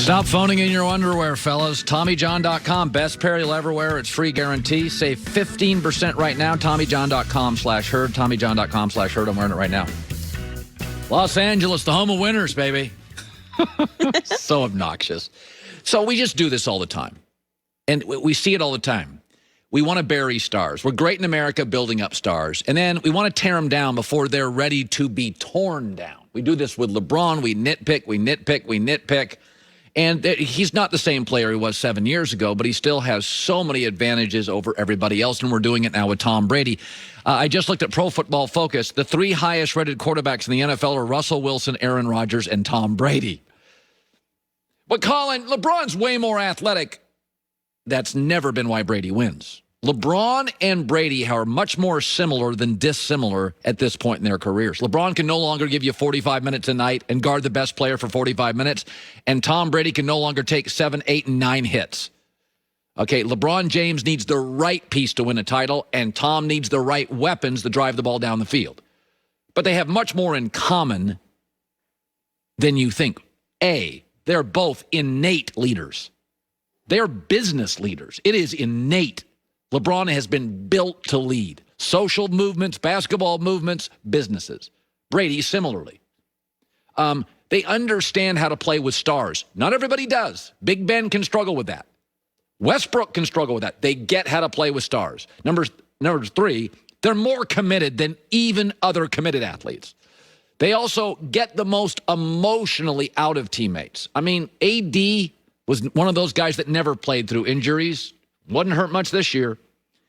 Stop phoning in your underwear, fellas. TommyJohn.com. Best pair you'll ever wear. It's free guarantee. Save 15% right now. TommyJohn.com/herd. TommyJohn.com/herd. I'm wearing it right now. Los Angeles, the home of winners, baby. So obnoxious. So we just do this all the time. And we see it all the time. We want to bury stars. We're great in America building up stars. And then we want to tear them down before they're ready to be torn down. We do this with LeBron. We nitpick. And he's not the same player he was 7 years ago, but he still has so many advantages over everybody else, and we're doing it now with Tom Brady. I just looked at Pro Football Focus. The 3 highest-rated quarterbacks in the NFL are Russell Wilson, Aaron Rodgers, and Tom Brady. But, Colin, LeBron's way more athletic. That's never been why Brady wins. LeBron and Brady are much more similar than dissimilar at this point in their careers. LeBron can no longer give you 45 minutes a night and guard the best player for 45 minutes, and Tom Brady can no longer take 7, 8, and 9 hits. Okay, LeBron James needs the right piece to win a title, and Tom needs the right weapons to drive the ball down the field. But they have much more in common than you think. A, they're both innate leaders. They're business leaders. It is innate. LeBron has been built to lead. Social movements, basketball movements, businesses. Brady, similarly. They understand how to play with stars. Not everybody does. Big Ben can struggle with that. Westbrook can struggle with that. They get how to play with stars. Number 3, they're more committed than even other committed athletes. They also get the most emotionally out of teammates. I mean, AD was one of those guys that never played through injuries. Wasn't hurt much this year.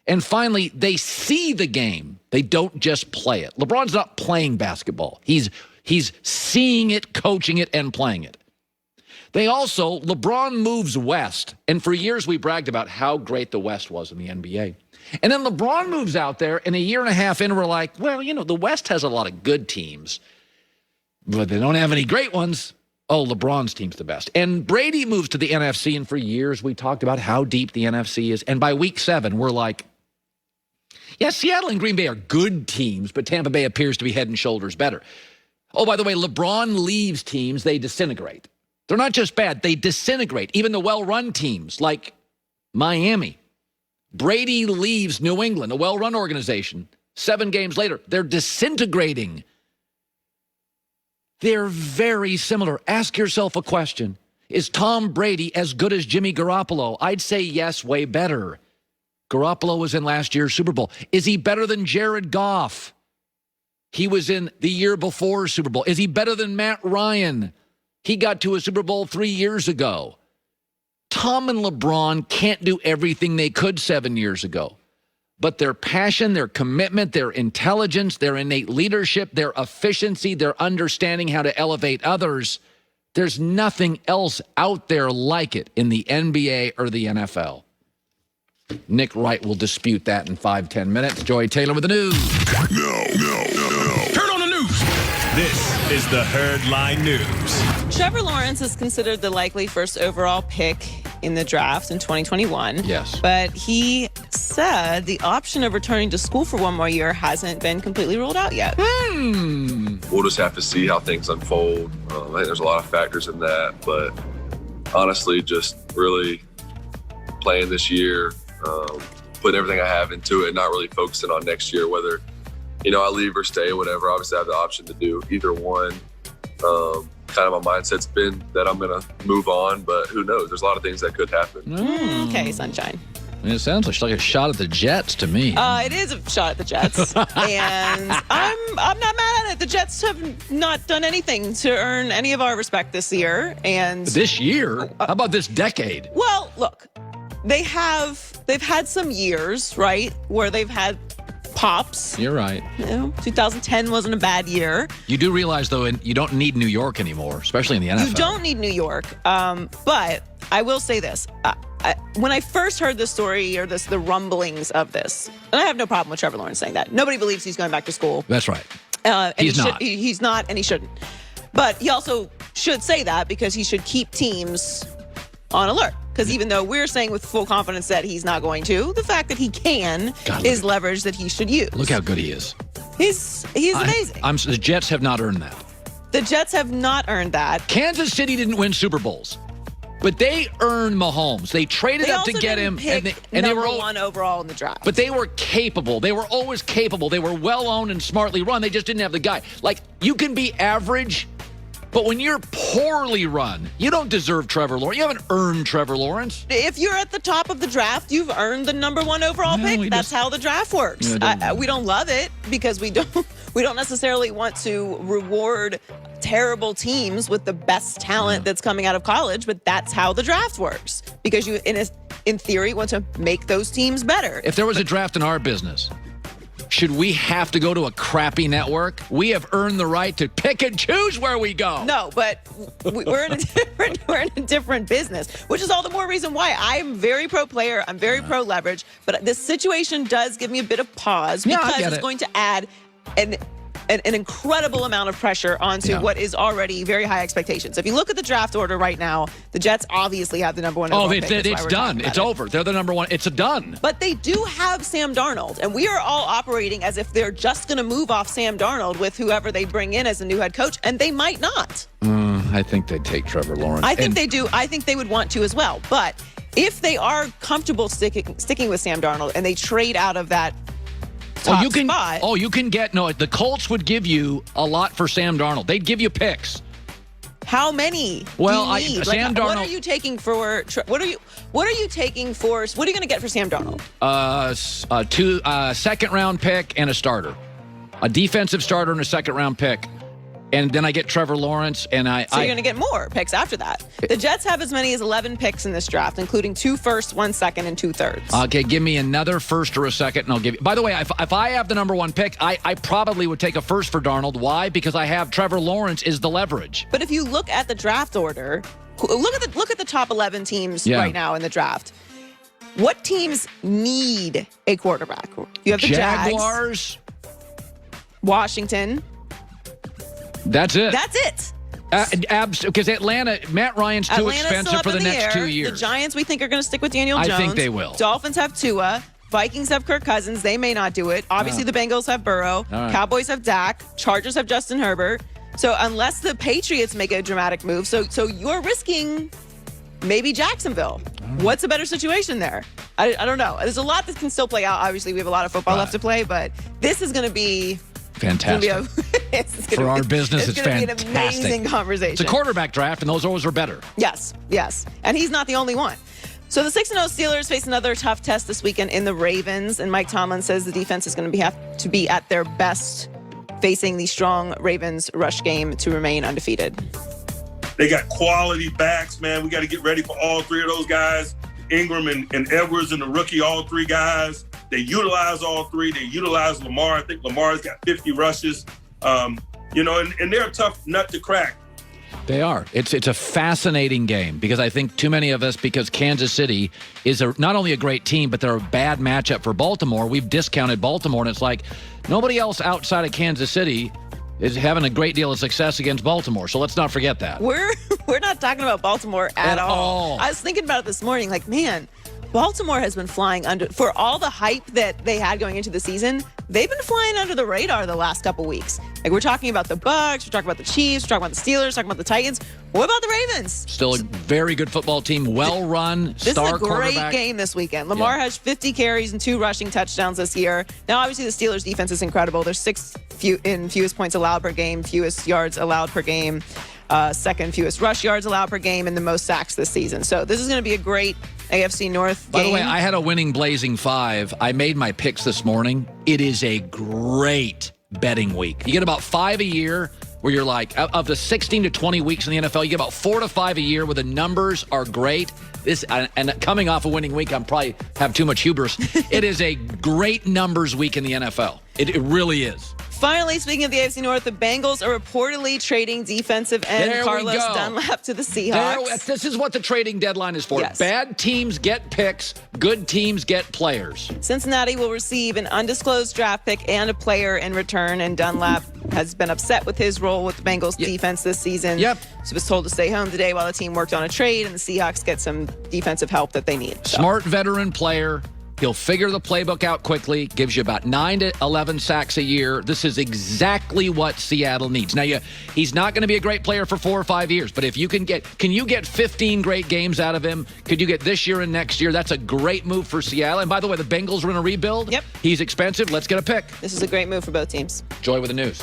And finally, they see the game. They don't just play it. LeBron's not playing basketball. He's seeing it, coaching it, and playing it. LeBron moves west. And for years, we bragged about how great the West was in the NBA. And then LeBron moves out there, and a year and a half in, we're like, well, the West has a lot of good teams, but they don't have any great ones. Oh, LeBron's team's the best. And Brady moves to the NFC, and for years we talked about how deep the NFC is. And by week 7, we're like, yeah, Seattle and Green Bay are good teams, but Tampa Bay appears to be head and shoulders better. Oh, by the way, LeBron leaves teams, they disintegrate. They're not just bad, they disintegrate. Even the well-run teams like Miami. Brady leaves New England, a well-run organization. 7 games later, they're disintegrating. They're very similar. Ask yourself a question. Is Tom Brady as good as Jimmy Garoppolo? I'd say yes, way better. Garoppolo was in last year's Super Bowl. Is he better than Jared Goff? He was in the year before Super Bowl. Is he better than Matt Ryan? He got to a Super Bowl 3 years ago. Tom and LeBron can't do everything they could 7 years ago. But their passion, their commitment, their intelligence, their innate leadership, their efficiency, their understanding how to elevate others, there's nothing else out there like it in the NBA or the NFL. Nick Wright will dispute that in 5-10 minutes. Joy Taylor with the news. No. Turn on the news. This is the Herdline News. Trevor Lawrence is considered the likely first overall pick in the draft in 2021. Yes. But he said the option of returning to school for 1 more year hasn't been completely ruled out yet. We'll just have to see how things unfold. I think there's a lot of factors in that, but honestly, just really playing this year, putting everything I have into it, not really focusing on next year, whether, I leave or stay or whatever. Obviously, I have the option to do either one. Kind of my mindset's been that I'm going to move on, but who knows? There's a lot of things that could happen. Okay, sunshine. It sounds like a shot at the Jets to me. It is a shot at the Jets, and I'm not mad at it. The Jets have not done anything to earn any of our respect this year, and this year? How about this decade? Well, look, they've had some years, right, where they've had pops. You're right. 2010 wasn't a bad year. You do realize, though, you don't need New York anymore, especially in the NFL. You don't need New York, but I will say this. When I first heard this story or the rumblings of this, and I have no problem with Trevor Lawrence saying that. Nobody believes he's going back to school. That's right. And he's not. He's not, and he shouldn't. But he also should say that because he should keep teams on alert. Because even though we're saying with full confidence that he's not going to, the fact that he can is leverage that he should use. Look how good he is. He's amazing. The Jets have not earned that. The Jets have not earned that. Kansas City didn't win Super Bowls. But they earned Mahomes. They traded up to get him, and they were one overall in the draft. But they were capable. They were always capable. They were well-owned and smartly run. They just didn't have the guy. Like, you can be average, but when you're poorly run, you don't deserve Trevor Lawrence. You haven't earned Trevor Lawrence. If you're at the top of the draft, you've earned the number 1 overall pick. That's how the draft works. We don't love it because we don't necessarily want to reward terrible teams with the best talent that's coming out of college, but that's how the draft works because you, in theory, want to make those teams better. If there was a draft in our business, should we have to go to a crappy network? We have earned the right to pick and choose where we go. No, but we're in a different business, which is all the more reason why I'm very pro player. I'm very pro leverage, but this situation does give me a bit of pause because it's going to add an incredible amount of pressure onto what is already very high expectations. If you look at the draft order right now, the Jets obviously have the number 1 overall pick. It's done. It's over. They're the number 1. It's done. But they do have Sam Darnold, and we are all operating as if they're just going to move off Sam Darnold with whoever they bring in as a new head coach, and they might not. I think they'd take Trevor Lawrence. I think they do. I think they would want to as well. But if they are comfortable sticking with Sam Darnold and they trade out of that spot. You can get the Colts would give you a lot for Sam Darnold. They'd give you picks. How many? Well, do you need? Sam Darnold. What are you taking for? What are you taking for? What are you going to get for Sam Darnold? 2 second-round pick and a starter, a defensive starter and a second-round pick. And then I get Trevor Lawrence, and So you're going to get more picks after that. The Jets have as many as 11 picks in this draft, including 2 firsts, 1 second, and 2 thirds. Okay, give me another first or a second, and I'll give you. By the way, if I have the number 1 pick, I probably would take a first for Darnold. Why? Because I have Trevor Lawrence is the leverage. But if you look at the draft order, look at the top 11 teams right now in the draft. What teams need a quarterback? You have the Jaguars, Washington. That's it. That's it. Because Atlanta, Matt Ryan's too expensive for the next 2 years. The Giants, we think, are going to stick with Daniel Jones. I think they will. Dolphins have Tua. Vikings have Kirk Cousins. They may not do it. Obviously, the Bengals have Burrow. Right. Cowboys have Dak. Chargers have Justin Herbert. So unless the Patriots make a dramatic move, so you're risking maybe Jacksonville. What's a better situation there? I don't know. There's a lot that can still play out. Obviously, we have a lot of football left to play, but this is going to be fantastic. For our business, it's fantastic. It's going to be an amazing conversation. It's a quarterback draft, and those always are better. Yes. And he's not the only one. So the 6-0 Steelers face another tough test this weekend in the Ravens, and Mike Tomlin says the defense is going to have to be at their best facing the strong Ravens rush game to remain undefeated. They got quality backs, man. We got to get ready for all 3 of those guys. Ingram and Edwards and the rookie, all 3 guys. They utilize all 3. They utilize Lamar. I think Lamar's got 50 rushes. And they're a tough nut to crack. They are. It's a fascinating game because I think too many of us, because Kansas City is not only a great team, but they're a bad matchup for Baltimore. We've discounted Baltimore, and it's like nobody else outside of Kansas City is having a great deal of success against Baltimore. So let's not forget that. We're not talking about Baltimore at all. I was thinking about it this morning, like, man, Baltimore has been flying under, for all the hype that they had going into the season, they've been flying under the radar the last couple weeks. Like, we're talking about the Bucs, we're talking about the Chiefs, we're talking about the Steelers, talking about the Titans. What about the Ravens? Still a very good football team, well-run, star quarterback. This is a great game this weekend. Lamar has 50 carries and 2 rushing touchdowns this year. Now, obviously, the Steelers' defense is incredible. They're 6th in fewest points allowed per game, fewest yards allowed per game, 2nd fewest rush yards allowed per game, and the most sacks this season. So this is going to be a great AFC North game. By the way, I had a winning Blazing 5. I made my picks this morning. It is a great betting week. You get about 5 a year where you're like, of the 16 to 20 weeks in the NFL, you get about 4 to 5 a year where the numbers are great. And coming off a winning week, I'm probably have too much hubris. It is a great numbers week in the NFL. It really is. Finally, speaking of the AFC North, the Bengals are reportedly trading defensive end Carlos Dunlap to the Seahawks. This is what the trading deadline is for. Yes. Bad teams get picks. Good teams get players. Cincinnati will receive an undisclosed draft pick and a player in return, and Dunlap has been upset with his role with the Bengals defense this season. Yep. So he was told to stay home today while the team worked on a trade, and the Seahawks get some defensive help that they need. Smart veteran player. He'll figure the playbook out quickly, gives you about 9 to 11 sacks a year. This is exactly what Seattle needs. Now, he's not going to be a great player for 4 or 5 years, but if you can you get 15 great games out of him? Could you get this year and next year? That's a great move for Seattle. And by the way, the Bengals are in a rebuild. Yep. He's expensive. Let's get a pick. This is a great move for both teams. Joy with the news.